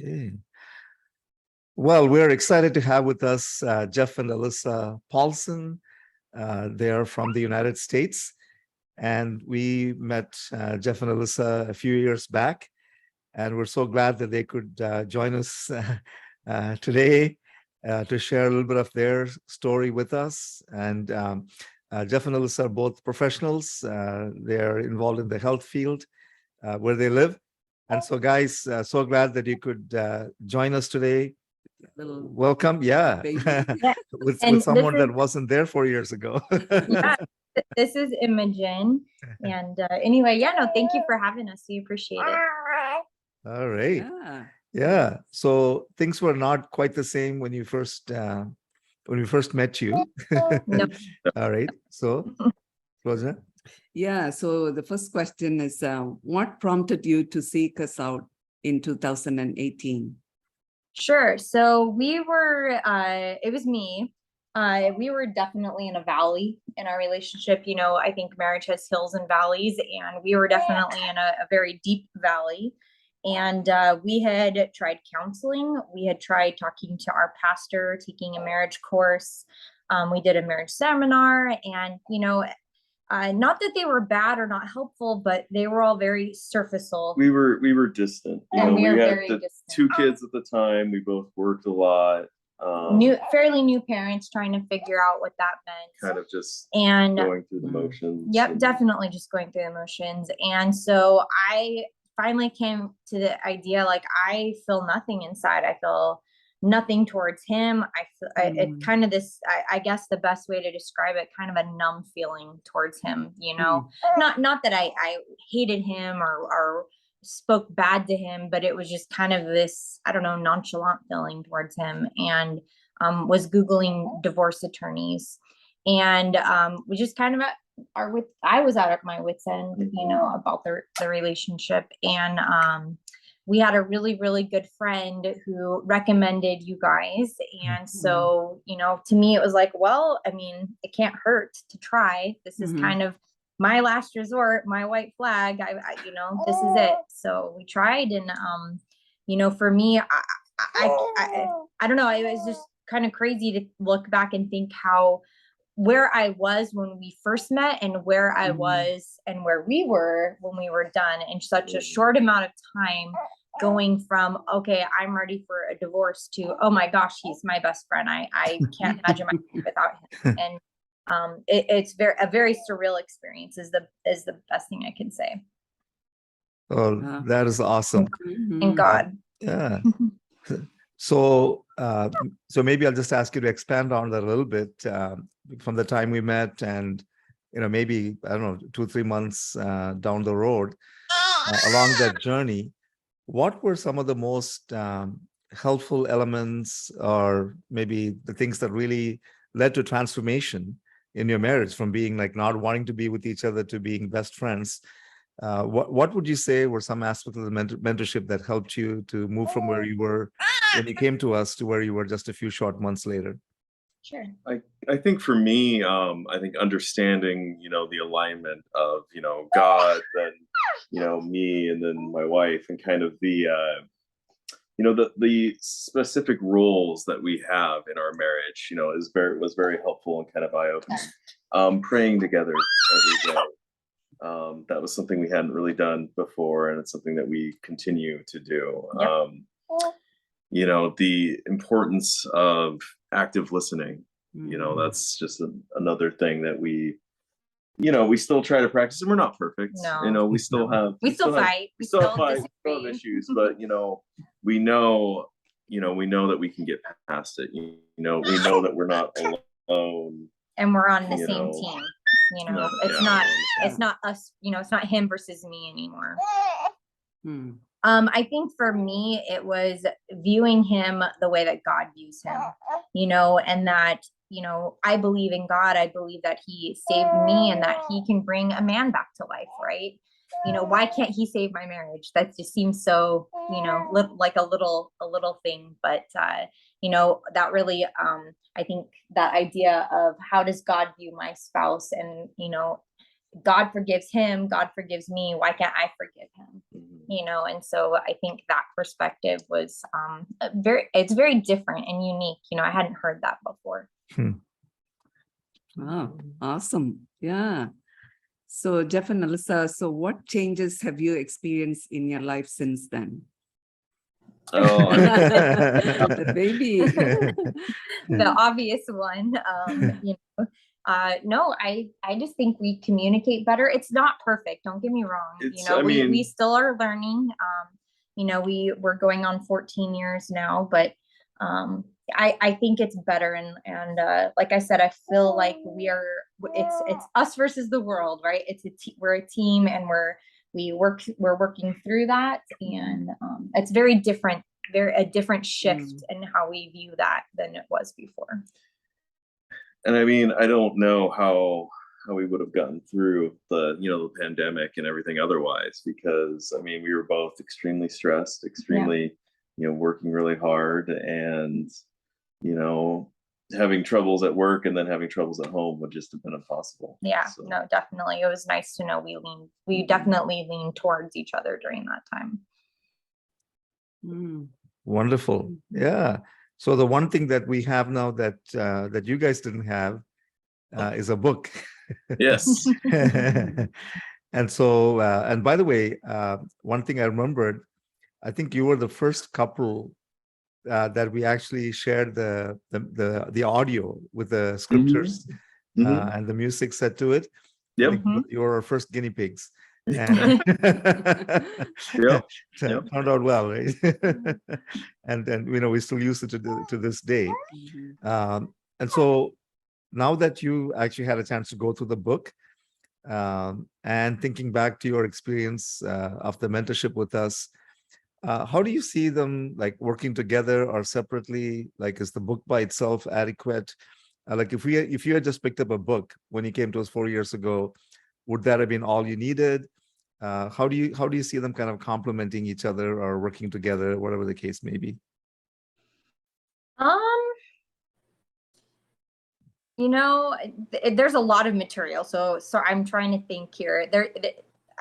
Okay. Well, we're excited to have with us Jeff and Alyssa Paulson. They are from the United States, and we met Jeff and Alyssa a few years back, and we're so glad that they could join us today to share a little bit of their story with us. And Jeff and Alyssa are both professionals. They are involved in the health field where they live. And so, guys, so glad that you could join us today. Welcome. Yeah. Yeah. with And someone this that wasn't there 4 years ago. yeah, this is Imogen. And anyway, yeah, no, thank you for having us. We appreciate it. All right. Yeah. Yeah. So things were not quite the same when we first met you. No. All right. So, Sulojana? Yeah. So the first question is, what prompted you to seek us out in 2018? Sure. So we were, it was me. We were definitely in a valley in our relationship. You know, I think marriage has hills and valleys, and we were definitely in a very deep valley. And we had tried counseling. We had tried talking to our pastor, taking a marriage course. We did a marriage seminar, and, you know, not that they were bad or not helpful, but they were all very surfacial. We were distant. You And know, we were we had very the distant. 2 kids at the time. We both worked a lot. Fairly new parents trying to figure out what that meant. Kind of just And going through the motions. yep, and- definitely just going through the motions. And so I finally came to the idea, like, I feel nothing inside. I feel nothing towards him. I feel it kind of this, I guess the best way to describe it, kind of a numb feeling towards him, you know, not that I hated him or spoke bad to him, but it was just kind of this, I don't know, nonchalant feeling towards him. And was Googling divorce attorneys, and we just kind of I was at my wit's end, you know, about the relationship. And we had a really, really good friend who recommended you guys. And so, you know, to me, it was like, well, I mean, it can't hurt to try. This is kind of my last resort, my white flag. I you know, this is it. So we tried. And, you know, for me, I don't know. It was just kind of crazy to look back and think where I was when we first met and where I was and where we were when we were done in such a short amount of time, going from, okay, I'm ready for a divorce, to, oh my gosh, he's my best friend. I can't imagine my life without him. And it's a very surreal experience is the best thing I can say. Oh, that is awesome. Thank God. Yeah. So, so maybe I'll just ask you to expand on that a little bit from the time we met, and, you know, maybe, I don't know, 2-3 months down the road along that journey. What were some of the most helpful elements, or maybe the things that really led to transformation in your marriage, from being like not wanting to be with each other to being best friends? What would you say were some aspects of the mentorship that helped you to move from where you were when you came to us to where you were just a few short months later? Sure. I think for me, I think understanding, you know, the alignment of, you know, God, then, you know, me, and then my wife, and kind of the, you know, the specific roles that we have in our marriage, you know, was very helpful and kind of eye-opening. Praying together every day. That was something we hadn't really done before, and it's something that we continue to do. Yep. You know, the importance of active listening, you know, that's just another thing that we, you know, we still try to practice, and we're not perfect. No. You know, we still have, We still fight. we still have disagree. issues, but, you know, we know that we can get past it. You know, we know that we're not alone. And we're on the You same know, team. You know, no, it's not us, you know, it's not him versus me anymore. Hmm. I think for me, it was viewing him the way that God views him, you know, and that, you know, I believe in God. I believe that he saved me and that he can bring a man back to life, right? You know, why can't he save my marriage? That just seems so, you know, like a little thing, but, you know, that really, I think that idea of how does God view my spouse, and, you know, God forgives him, God forgives me, why can't I forgive him? And so I think that perspective was it's very different and unique. I hadn't heard that before. Wow, awesome. Yeah. So Jeff and Alyssa, so what changes have you experienced in your life since then? Oh, The baby. The obvious one. No, I just think we communicate better. It's not perfect, don't get me wrong. We still are learning. We're going on 14 years now, but I think it's better. And like I said, I feel like it's us versus the world, right? We're a team, and we're working through that. And it's very different, a different shift in how we view that than it was before. And I don't know how we would have gotten through the pandemic and everything otherwise, because we were both extremely stressed, extremely, working really hard, and, having troubles at work and then having troubles at home would just have been impossible. Yeah, so. No, definitely. It was nice to know we definitely leaned towards each other during that time. Wonderful. Yeah. So the one thing that we have now that you guys didn't have is a book. Yes. And so, and by the way, one thing I remembered, I think you were the first couple that we actually shared the audio with the scriptures and the music set to it. Yep. You were our first guinea pigs. And yep. Turned out well, right? and we still use it to this day. And so now that you actually had a chance to go through the book, and thinking back to your experience of the mentorship with us, how do you see them like working together or separately? Like, is the book by itself adequate? Like if you had just picked up a book when you came to us 4 years ago, would that have been all you needed? How do you see them kind of complementing each other or working together, whatever the case may be? There's a lot of material, so I'm trying to think here.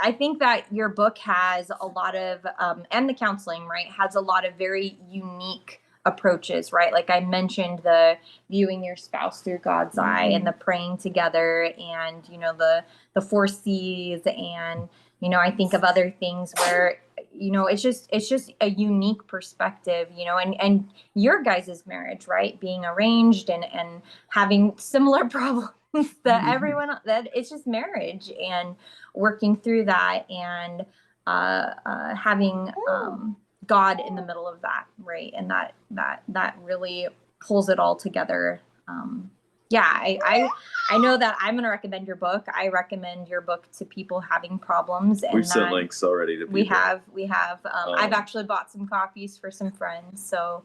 I think that your book has a lot of, and the counseling, right, has a lot of very unique approaches, right? Like I mentioned, the viewing your spouse through God's eye, and the praying together, and the 4 C's, and I think of other things where it's just a unique perspective, and your guys' marriage, right, being arranged and having similar problems that everyone, that it's just marriage, and working through that, and having God in the middle of that, right? And that really pulls it all together. I know that I'm going to recommend your book. I recommend your book to people having problems. And we've sent links already to people. We have. I've actually bought some copies for some friends. So,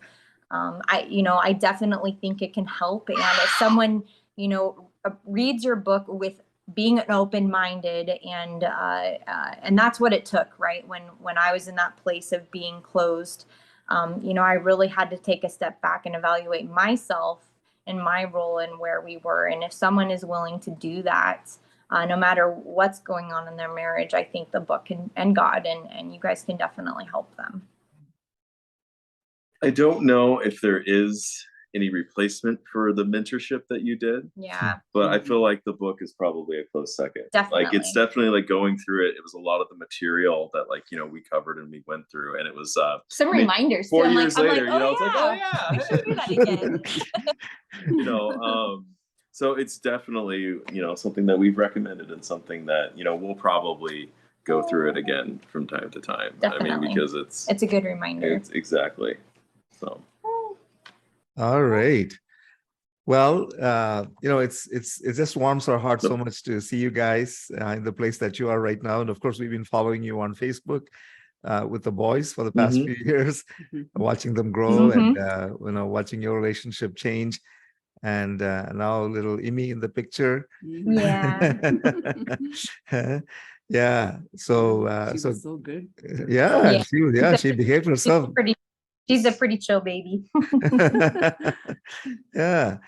I definitely think it can help. And if someone, reads your book with being an open-minded, and that's what it took, right? When I was in that place of being closed, I really had to take a step back and evaluate myself and my role and where we were. And if someone is willing to do that, no matter what's going on in their marriage, I think the book and God and you guys can definitely help them. I don't know if there is any replacement for the mentorship that you did. Yeah. But I feel like the book is probably a close second. Definitely. Like it's definitely like going through it. It was a lot of the material that we covered and we went through, and it was some reminders. 4 years later, it's like, oh yeah, we should do that again. So it's definitely, something that we've recommended, and something that, we'll probably go through it again from time to time. Definitely. Because it's a good reminder. Exactly. So. All right. Well, it just warms our heart so much to see you guys in the place that you are right now. And of course, we've been following you on Facebook with the boys for the past few years, watching them grow and, watching your relationship change. And now little Imi in the picture. Yeah. Yeah. So, she was so good. Yeah. She behaved herself. She's a pretty chill baby. Yeah.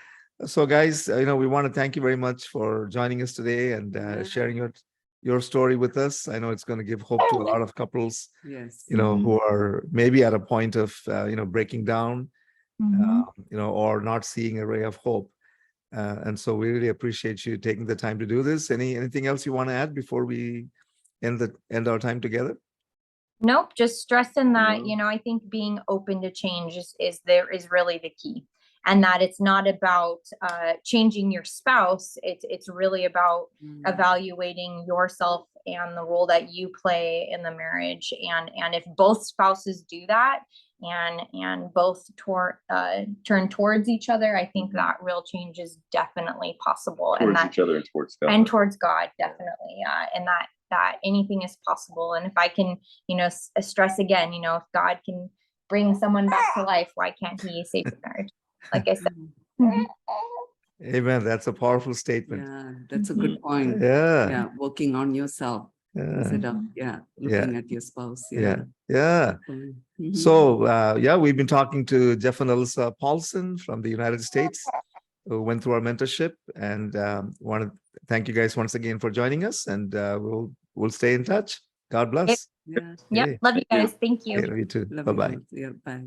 So guys, we want to thank you very much for joining us today and sharing your story with us. I know it's going to give hope to a lot of couples, Yes. who are maybe at a point of, breaking down, or not seeing a ray of hope. And so we really appreciate you taking the time to do this. Anything else you want to add before we end our time together? Nope, just stressing that, I think being open to change is really the key. And that it's not about changing your spouse. It's really about evaluating yourself and the role that you play in the marriage. And if both spouses do that and both turn towards each other, I think that real change is definitely possible. Towards and each other and towards God. And towards God, definitely. And that anything is possible. And if I can, stress again, if God can bring someone back to life, why can't he save your marriage? Like I said. Amen. That's a powerful statement. Yeah, that's a good point. Yeah. Yeah, working on yourself instead of looking at your spouse. Yeah. So we've been talking to Jeff and Alyssa Paulson from the United States, who went through our mentorship, and want to thank you guys once again for joining us, and we'll stay in touch. God bless. Yeah. Yep. Love you guys. Thank you. You too. Love Bye-bye. you. Yeah, bye.